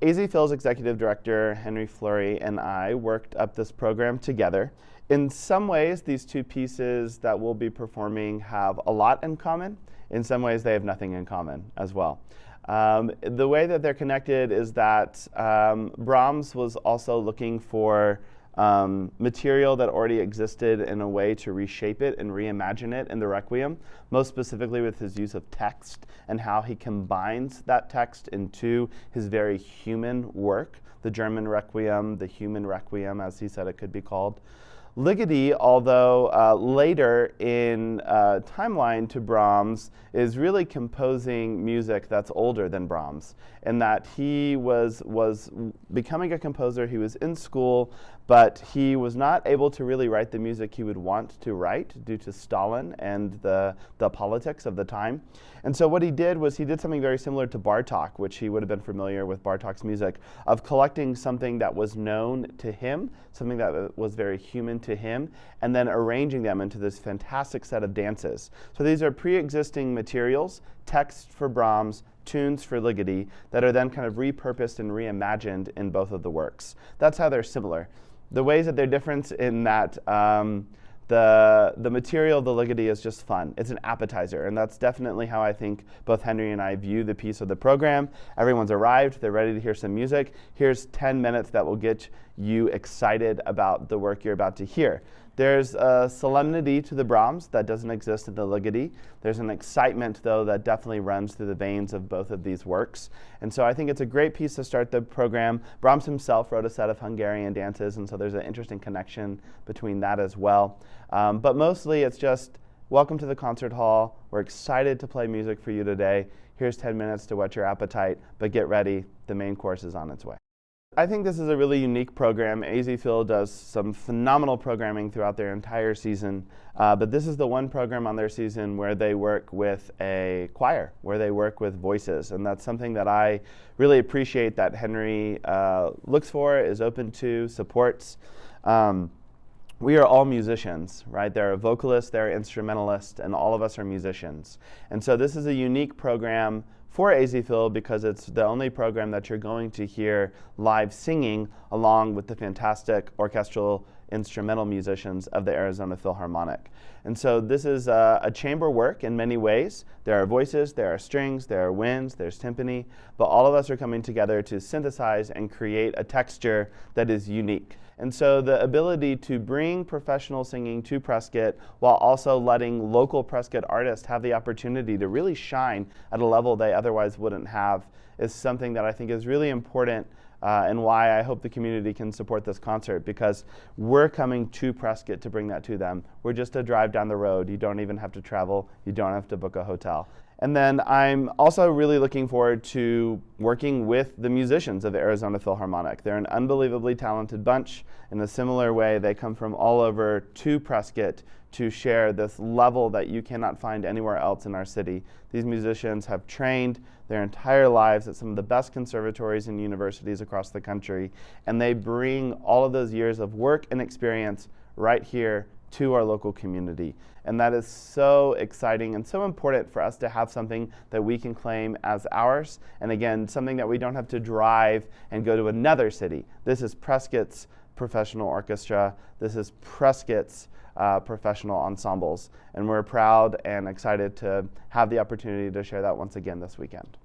AZ Phil's executive director, Henry Fleury, and I worked up this program together. In some ways, these two pieces that we'll be performing have a lot in common. In some ways, they have nothing in common as well. The way that they're connected is that Brahms was also looking for material that already existed in a way to reshape it and reimagine it in the Requiem, most specifically with his use of text and how he combines that text into his very human work, the German Requiem, the human Requiem, as he said it could be called. Ligeti, although later in timeline to Brahms, is really composing music that's older than Brahms, in that he was becoming a composer. He was in school, but he was not able to really write the music he would want to write due to Stalin and the politics of the time. And so what he did was he did something very similar to Bartók, which he would have been familiar with Bartók's music, of collecting something that was known to him, something that was very human to him, and then arranging them into this fantastic set of dances. So these are pre-existing materials, text for Brahms, tunes for Ligeti, that are then kind of repurposed and reimagined in both of the works. That's how they're similar. The ways that they're different in that the material of the Ligeti is just fun. It's an appetizer, and that's definitely how I think both Henry and I view the piece of the program. Everyone's arrived, they're ready to hear some music. Here's 10 minutes that will get you excited about the work you're about to hear. There's a solemnity to the Brahms that doesn't exist in the Ligeti. There's an excitement, though, that definitely runs through the veins of both of these works. And so I think it's a great piece to start the program. Brahms himself wrote a set of Hungarian dances, and so there's an interesting connection between that as well. But mostly it's just, welcome to the concert hall. We're excited to play music for you today. Here's 10 minutes to whet your appetite, but get ready. The main course is on its way. I think this is a really unique program. AZ Phil does some phenomenal programming throughout their entire season, but this is the one program on their season where they work with a choir, where they work with voices, and that's something that I really appreciate that Henry looks for, is open to, supports. We are all musicians, right? There are vocalists, there are instrumentalists, and all of us are musicians. And so this is a unique program for AZ Phil because it's the only program that you're going to hear live singing along with the fantastic orchestral instrumental musicians of the Arizona Philharmonic. And so this is a chamber work in many ways. There are voices, there are strings, there are winds, there's timpani, but all of us are coming together to synthesize and create a texture that is unique. And so the ability to bring professional singing to Prescott while also letting local Prescott artists have the opportunity to really shine at a level they otherwise wouldn't have is something that I think is really important and why I hope the community can support this concert, because we're coming to Prescott to bring that to them. We're just a drive down the road. You don't even have to travel. You don't have to book a hotel. And then I'm also really looking forward to working with the musicians of the Arizona Philharmonic. They're an unbelievably talented bunch. In a similar way, they come from all over to Prescott to share this level that you cannot find anywhere else in our city. These musicians have trained their entire lives at some of the best conservatories and universities across the country, and they bring all of those years of work and experience right here to our local community. And that is so exciting and so important for us to have something that we can claim as ours. And again, something that we don't have to drive and go to another city. This is Prescott's professional orchestra. This is Prescott's professional ensembles. And we're proud and excited to have the opportunity to share that once again this weekend.